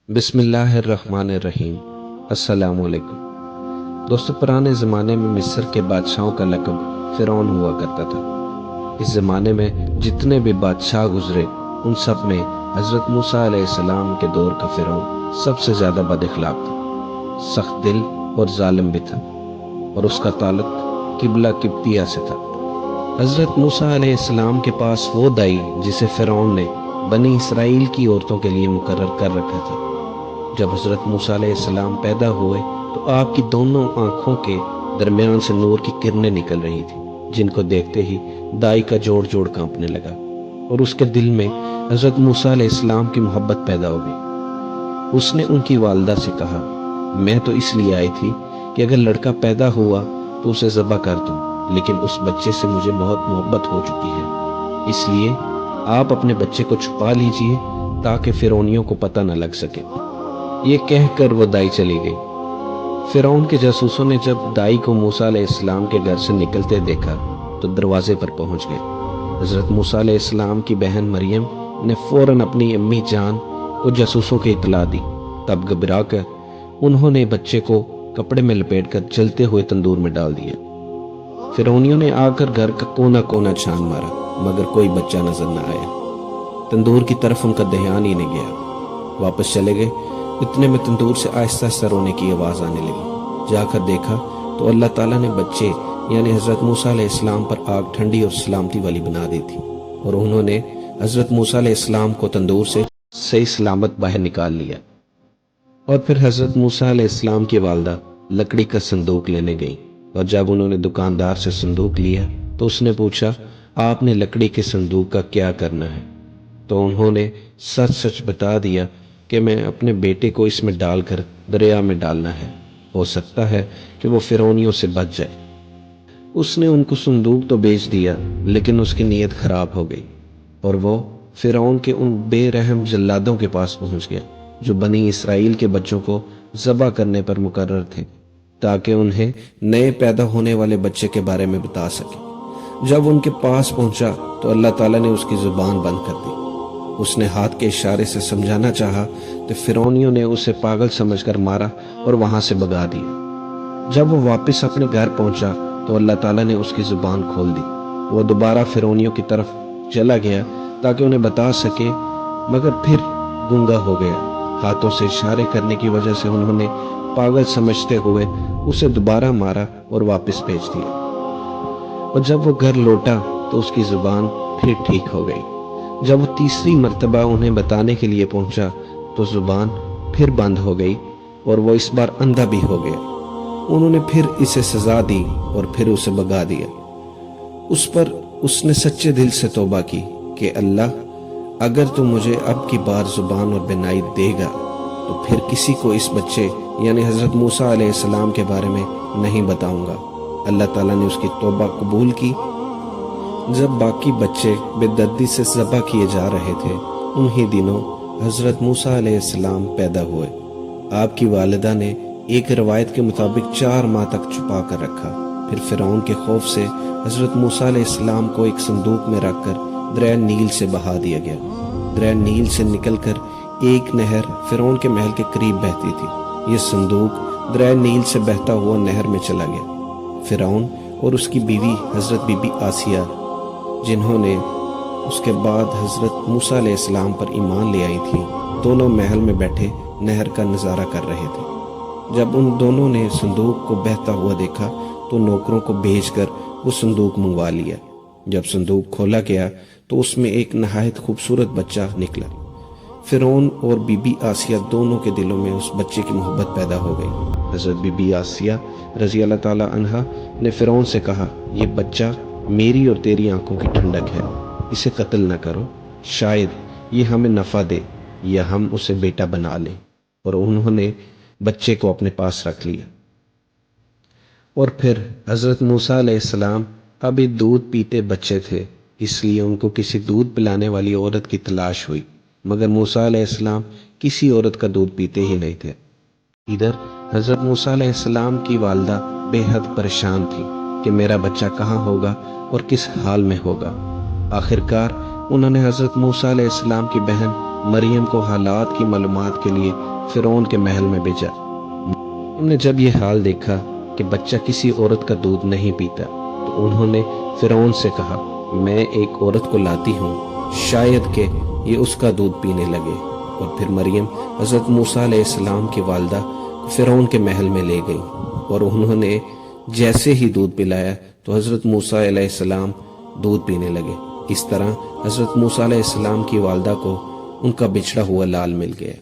بسم اللہ الرحمن الرحیم۔ السلام علیکم دوستو، پرانے زمانے میں مصر کے بادشاہوں کا لقب فرعون ہوا کرتا تھا۔ اس زمانے میں جتنے بھی بادشاہ گزرے ان سب میں حضرت موسیٰ علیہ السلام کے دور کا فرعون سب سے زیادہ بد اخلاق تھا، سخت دل اور ظالم بھی تھا، اور اس کا تعلق قبلہ قبطیہ سے تھا۔ حضرت موسیٰ علیہ السلام کے پاس وہ دائی جسے فرعون نے بنی اسرائیل کی عورتوں کے لیے مقرر کر رکھا تھا۔ جب حضرت موسیٰ علیہ السلام پیدا ہوئے تو آپ کی دونوں آنکھوں کے درمیان سے نور کی کرنیں نکل رہی تھی، جن کو دیکھتے ہی دائی کا جوڑ جوڑ کانپنے لگا، اور اس کے دل میں حضرت موسیٰ علیہ السلام کی محبت پیدا ہو گئی۔ اس نے ان کی والدہ سے کہا، میں تو اس لیے آئی تھی کہ اگر لڑکا پیدا ہوا تو اسے ذبح کر دوں، لیکن اس بچے سے مجھے بہت محبت ہو چکی ہے، اس لیے آپ اپنے بچے کو چھپا لیجئے تاکہ فرعونیوں کو پتہ نہ لگ سکے۔ یہ کہہ کر وہ دائی چلی گئی۔ فرعون کے جاسوسوں نے جب دائی کو موسیٰ علیہ السلام کے گھر سے نکلتے دیکھا تو دروازے پر پہنچ گئے۔ حضرت موسیٰ علیہ السلام کی بہن مریم نے فوراً اپنی امی جان کو جاسوسوں کی اطلاع دی۔ تب گھبرا کر انہوں نے بچے کو کپڑے میں لپیٹ کر جلتے ہوئے تندور میں ڈال دیا۔ فرعونیوں نے آ کر گھر کا کونا کونا چھان مارا، مگر کوئی بچہ نظر نہ آیا۔ تندور کی طرف ان کا دھیان ہی نہیں گیا۔ واپس چلے گئے، اتنے میں تندور سے آہستہ آہستہ رونے کی آواز آنے لگی۔ جا کر دیکھا تو اللہ تعالیٰ نے بچے یعنی حضرت موسیٰ علیہ السلام پر آگ ٹھنڈی اور سلامتی والی بنا دی تھی، اور انہوں نے حضرت موسیٰ علیہ السلام کو تندور سے صحیح سلامت باہر نکال لیا۔ اور پھر حضرت موسیٰ علیہ السلام کی والدہ لکڑی کا صندوق لینے گئی، اور جب انہوں نے دکاندار سے صندوق لیا تو اس نے پوچھا، آپ نے لکڑی کے صندوق کا کیا کرنا ہے؟ تو انہوں نے سچ سچ بتا دیا کہ میں اپنے بیٹے کو اس میں ڈال کر دریا میں ڈالنا ہے، ہو سکتا ہے کہ وہ فرعونیوں سے بچ جائے۔ اس نے ان کو صندوق تو بیچ دیا، لیکن اس کی نیت خراب ہو گئی، اور وہ فرعون کے ان بے رحم جلادوں کے پاس پہنچ گیا جو بنی اسرائیل کے بچوں کو ذبح کرنے پر مقرر تھے، تاکہ انہیں نئے پیدا ہونے والے بچے کے بارے میں بتا سکے۔ جب ان کے پاس پہنچا تو اللہ تعالیٰ نے اس کی زبان بند کر دی۔ اس نے ہاتھ کے اشارے سے سمجھانا چاہا تو فرعونیوں نے اسے پاگل سمجھ کر مارا اور وہاں سے بھگا دیا۔ جب وہ واپس اپنے گھر پہنچا تو اللہ تعالیٰ نے اس کی زبان کھول دی۔ وہ دوبارہ فرعونیوں کی طرف چلا گیا تاکہ انہیں بتا سکے، مگر پھر گنگا ہو گیا۔ ہاتھوں سے اشارے کرنے کی وجہ سے انہوں نے پاگل سمجھتے ہوئے اسے دوبارہ مارا اور واپس بھیج دیا۔ اور جب وہ گھر لوٹا تو اس کی زبان پھر ٹھیک ہو گئی۔ جب وہ تیسری مرتبہ انہیں بتانے کے لیے پہنچا تو زبان پھر بند ہو گئی، اور وہ اس بار اندھا بھی ہو گیا۔ انہوں نے پھر اسے سزا دی اور پھر اسے بھگا دیا۔ اس پر اس نے سچے دل سے توبہ کی کہ اللہ، اگر تو مجھے اب کی بار زبان اور بینائی دے گا تو پھر کسی کو اس بچے یعنی حضرت موسیٰ علیہ السلام کے بارے میں نہیں بتاؤں گا۔ اللہ تعالیٰ نے اس کی توبہ قبول کی۔ جب باقی بچے بے دردی سے ذبح کیے جا رہے تھے، انہی دنوں حضرت موسیٰ علیہ السلام پیدا ہوئے۔ آپ کی والدہ نے ایک روایت کے مطابق 4 ماہ تک چھپا کر رکھا۔ پھر فرعون کے خوف سے حضرت موسیٰ علیہ السلام کو ایک صندوق میں رکھ کر دریا نیل سے بہا دیا گیا۔ دریا نیل سے نکل کر ایک نہر فرعون کے محل کے قریب بہتی تھی۔ یہ صندوق دریا نیل سے بہتا ہوا نہر میں چلا گیا۔ فرعون اور اس کی بیوی حضرت بی بی آسیہ، جنہوں نے اس کے بعد حضرت موسیٰ علیہ السلام پر ایمان لے آئی تھی، دونوں محل میں بیٹھے نہر کا نظارہ کر رہے تھے۔ جب ان دونوں نے صندوق کو بہتا ہوا دیکھا تو نوکروں کو بھیج کر وہ صندوق منگوا لیا۔ جب صندوق کھولا گیا تو اس میں ایک نہایت خوبصورت بچہ نکلا۔ فرعون اور بی بی آسیہ دونوں کے دلوں میں اس بچے کی محبت پیدا ہو گئی۔ حضرت بی بی آسیہ رضی اللہ تعالیٰ عنہا نے فرعون سے کہا، یہ بچہ میری اور تیری آنکھوں کی ٹھنڈک ہے، اسے قتل نہ کرو، شاید یہ ہمیں نفع دے یا ہم اسے بیٹا بنا لیں۔ اور انہوں نے بچے کو اپنے پاس رکھ لیا۔ اور پھر حضرت موسیٰ علیہ السلام ابھی دودھ پیتے بچے تھے، اس لیے ان کو کسی دودھ پلانے والی عورت کی تلاش ہوئی، مگر موسیٰ علیہ السلام کسی عورت کا دودھ پیتے ہی نہیں تھے۔ ادھر حضرت موسیٰ علیہ السلام کی والدہ بے حد پریشان تھی کہ میرا بچہ کہاں ہوگا اور کس حال میں ہوگا۔ آخرکار انہوں نے حضرت موسیٰ علیہ السلام کی بہن مریم کو حالات کی معلومات کے لیے فرعون کے محل میں بھیجا۔ مریم نے جب یہ حال دیکھا کہ بچہ کسی عورت کا دودھ نہیں پیتا تو انہوں نے فرعون سے کہا، میں ایک عورت کو لاتی ہوں، شاید کہ یہ اس کا دودھ پینے لگے۔ اور پھر مریم حضرت موسیٰ علیہ السلام کی والدہ کو فرعون کے محل میں لے گئی، اور انہوں نے جیسے ہی دودھ پلایا تو حضرت موسیٰ علیہ السلام دودھ پینے لگے۔ اس طرح حضرت موسیٰ علیہ السلام کی والدہ کو ان کا بچھڑا ہوا لال مل گیا۔